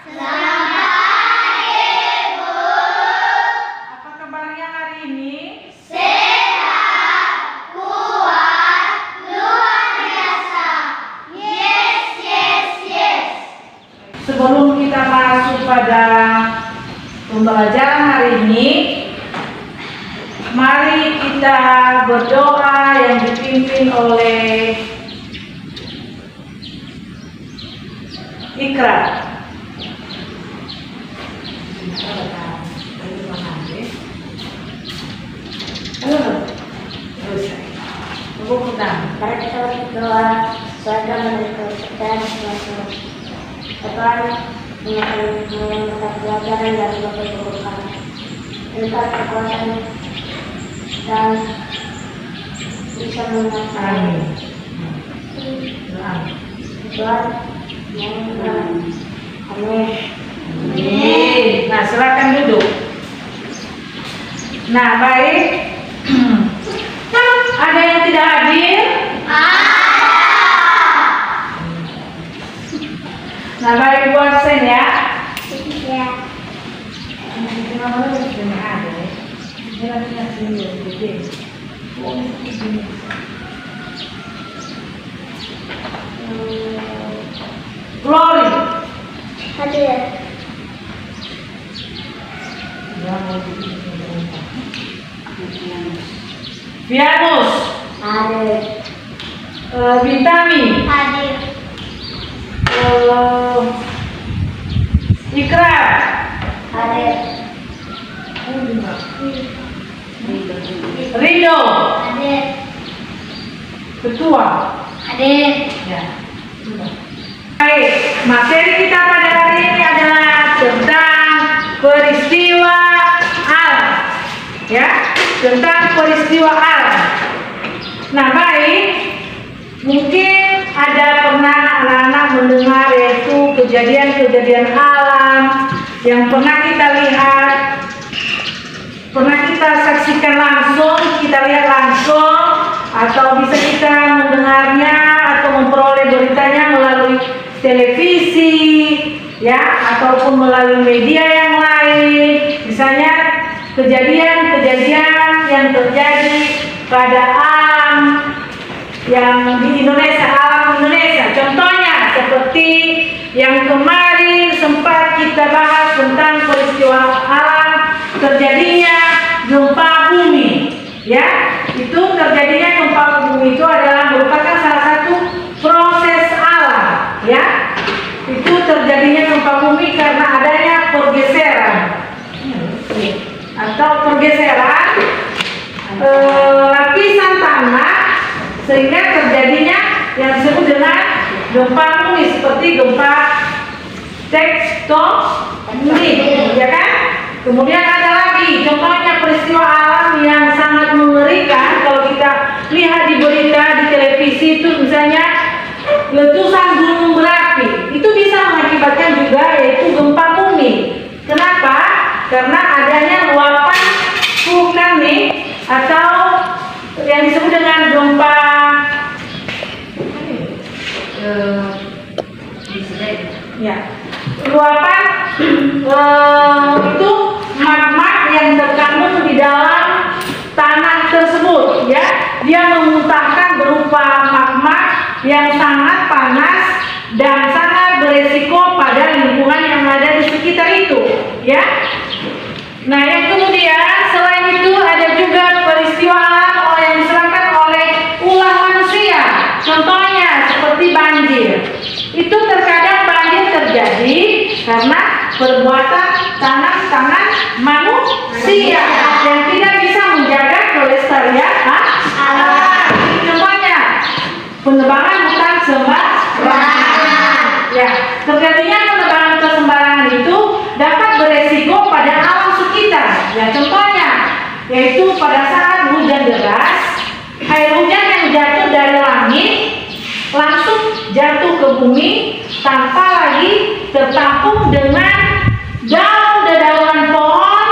Selamat pagi, Bu. Apa kabarnya hari ini? Sehat, kuat, luar biasa. Yes, yes, yes. Sebelum kita masuk pada pembelajaran hari ini, mari kita berdoa yang dipimpin oleh Ikra. Mari kita berdoa, semoga menerima kepercayaan suatu Tuhan mengenai pelajaran dari Bapak Ibu kami. Berikan kekuatan dan bisa mengatasi Tuhan yang Amin. Nah, silakan duduk. Nah, baik. Ada yang tidak hadir? Nah, baik, Ibu absen ya. Ya. Glory. Hadir. Vianus. Hadir. Bintami. Hadir. Ikra. Hadir. Rido. Hadir. Ketua. Hadir. Ya. Baik, materi kita pada hari ini adalah tentang peristiwa alam. Ya, tentang peristiwa alam. Nah, baik, mungkin ada pernah anak-anak mendengar yaitu kejadian-kejadian alam yang pernah kita lihat, pernah kita saksikan langsung, kita lihat langsung, atau bisa kita mendengarnya atau memperoleh beritanya melalui televisi, ya, ataupun melalui media yang lain. Misalnya kejadian-kejadian yang terjadi pada alam yang di Indonesia, alam Indonesia. Contohnya seperti yang kemarin sempat kita bahas tentang peristiwa alam terjadinya gempa bumi, ya. Itu terjadinya gempa bumi itu adalah merupakan salah satu proses alam, ya. Itu terjadinya gempa bumi karena adanya pergeseran atau pergeseran lapisan tanah sehingga terjadinya yang disebut dengan gempa bumi seperti gempa tektonik, ya kan? Kemudian ada lagi contohnya peristiwa alam yang sangat mengerikan kalau kita lihat di berita di televisi itu, misalnya letusan gunung berapi. Itu bisa mengakibatkan juga yaitu gempa bumi. Kenapa? Karena adanya luapan vulkanik atau yang disebut dengan gempa ya, luapan itu magma yang terkandung di dalam tanah tersebut, ya. Dia memuntahkan berupa magma yang sangat panas dan sangat beresiko pada lingkungan yang ada di sekitar itu, ya. Nah, yang kemudian selain itu ada juga peristiwa alam yang diserahkan oleh ulah manusia. Contohnya seperti banjir. Itu terkadang banjir terjadi karena perbuatan tangan manusia yang tidak bisa menjaga kelestarian alam. Contohnya penebangan hutan sembarangan. Ya, terjadinya penebangan hutan sembarangan itu dapat beresiko pada alam sekitar. Ya, contohnya yaitu pada saat hujan deras, air hujan yang jatuh dari langit langsung jatuh ke bumi tanpa lagi tertampung dengan daun-dedaunan pohon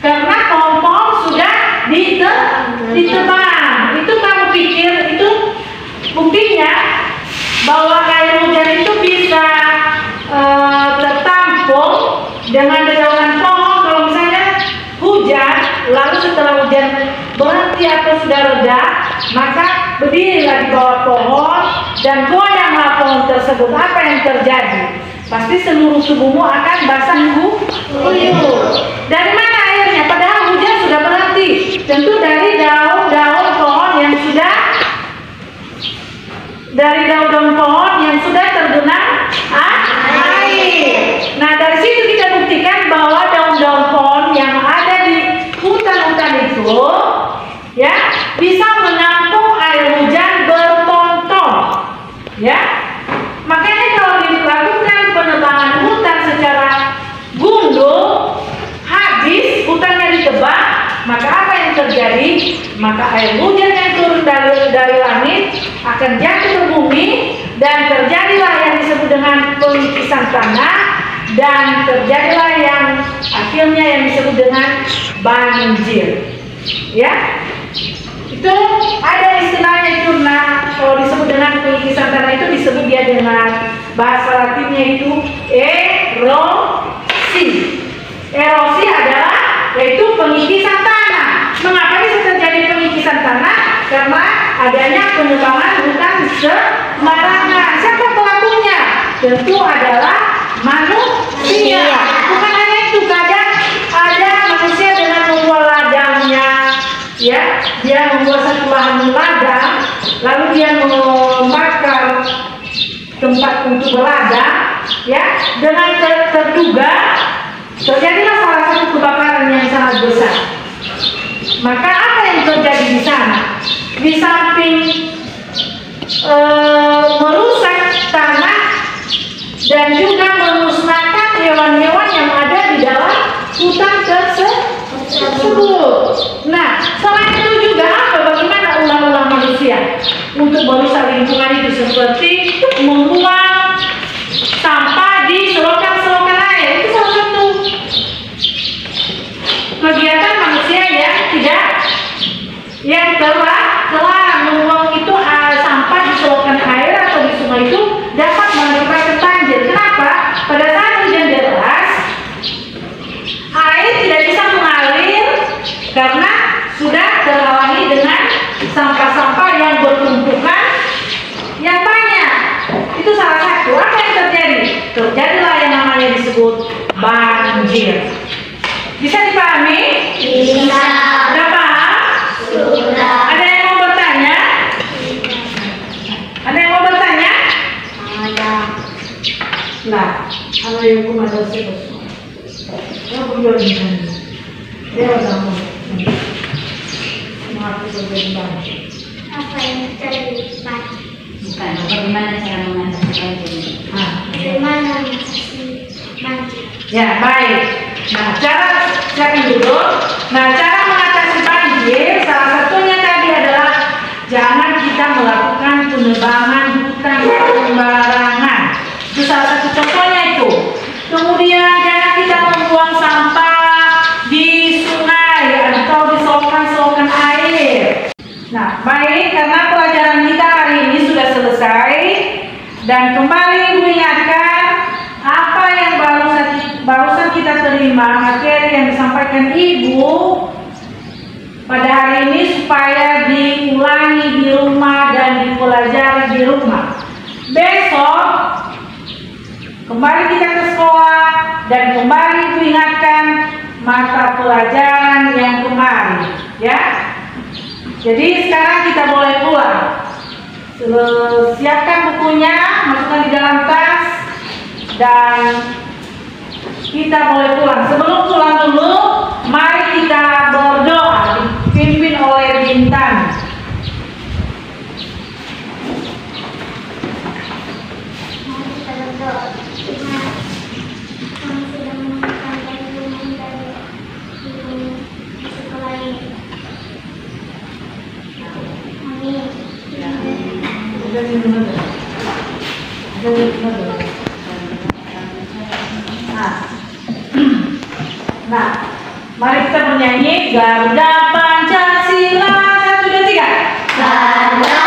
karena pohon-pohon sudah ditebang. Itu kamu pikir itu buktinya bahwa air hujan itu bisa tertampung hujan berhenti atau sudah reda, maka berdirilah di bawah pohon dan goyanglah pohon tersebut. Apa yang terjadi? Pasti seluruh tubuhmu akan basah kuyup. Dari mana airnya? Padahal hujan sudah berhenti. Tentu dari daun-daun pohon yang sudah tergenang air. Nah, dari situ kita buktikan bahwa daun-daun pohon yang ada di hutan-hutan itu ya bisa menampung air hujan bertonton. Ya. Makanya kalau dilakukan penebangan hutan secara gundul, habis hutannya ditebang, maka apa yang terjadi? Maka air hujan yang turun dari langit akan jatuh ke bumi dan terjadilah yang disebut dengan pengkisan tanah dan terjadilah yang akhirnya yang disebut dengan banjir. Ya, itu ada istilahnya itu. Nah, kalau disebut dengan pengkisan tanah itu disebut dia dengan bahasa Latinnya itu erosi. Erosi adalah yaitu pengikisan tanah. Mengapa bisa terjadi pengikisan tanah? Karena adanya penebangan hutan sembarangan. Siapa pelakunya? Tentu adalah manusia. Bukan hanya itu, kadang ada manusia dengan membuat ladangnya, ya, dia membuat satu lahan ladang, lalu dia membakar tempat untuk berladang, ya, dengan terduga terjadilah salah satu kebakaran yang sangat besar. Maka apa yang terjadi di sana? Di samping merusak tanah dan juga memusnahkan hewan-hewan yang ada di dalam hutan tersebut. Nah, selain itu juga apa? Bagaimana ulah-ulah manusia untuk merusak lingkungan itu, seperti membuang sampah di selokan-selokan air. Itu salah satu kegiatan manusia yang terlarang. Membuang itu sampah di selokan air atau di sungai itu dapat menyebabkan banjir. Kenapa? Pada saat hujan deras, air tidak bisa mengalir karena sudah terhalangi dengan sampah-sampah yang bertumpukan yang banyak. Itu salah satu. Apa yang terjadi? Terjadilah yang namanya disebut banjir. Bisa dipahami? Bisa. Sudah paham? Sudah. Ada yang mau bertanya? Ada yang mau bertanya? Ada. Nah, kalau yang rumah dosa yang beliau di sana, dia sudah mengaku sebagai banjir. Apa yang terlibat? Bukan, bagaimana cara mengatasi banjir? Bagaimana mengatasi banjir? Ya, baik. Nah, silakan duduk. Nah, cara mengatasi banjir salah satunya tadi adalah jangan kita melakukan penebangan hutan sembarangan. Itu salah satu contohnya itu. Kemudian jangan kita membuang sampah di sungai atau di selokan-selokan air. Nah, baik, karena pelajaran kita hari ini sudah selesai dan kembali Ibu ingatkan apa yang barusan kita terima materi yang disampaikan Ibu pada hari ini supaya diulangi di rumah dan dipelajari di rumah. Besok kembali kita ke sekolah dan kembali Ibu ingatkan mata pelajaran yang kemarin, ya. Jadi sekarang kita boleh pulang. Siapkan bukunya, masukkan di dalam tas dan kita boleh pulang. Sebelum pulang dulu, mari kita berdoa dipimpin oleh Bintang. Mari kita berdoa. Kami sudah menemukan ilmu dari sekolah ini. Amin. Nah, mari kita bernyanyi Garuda Pancasila 1, 2, 3. Garuda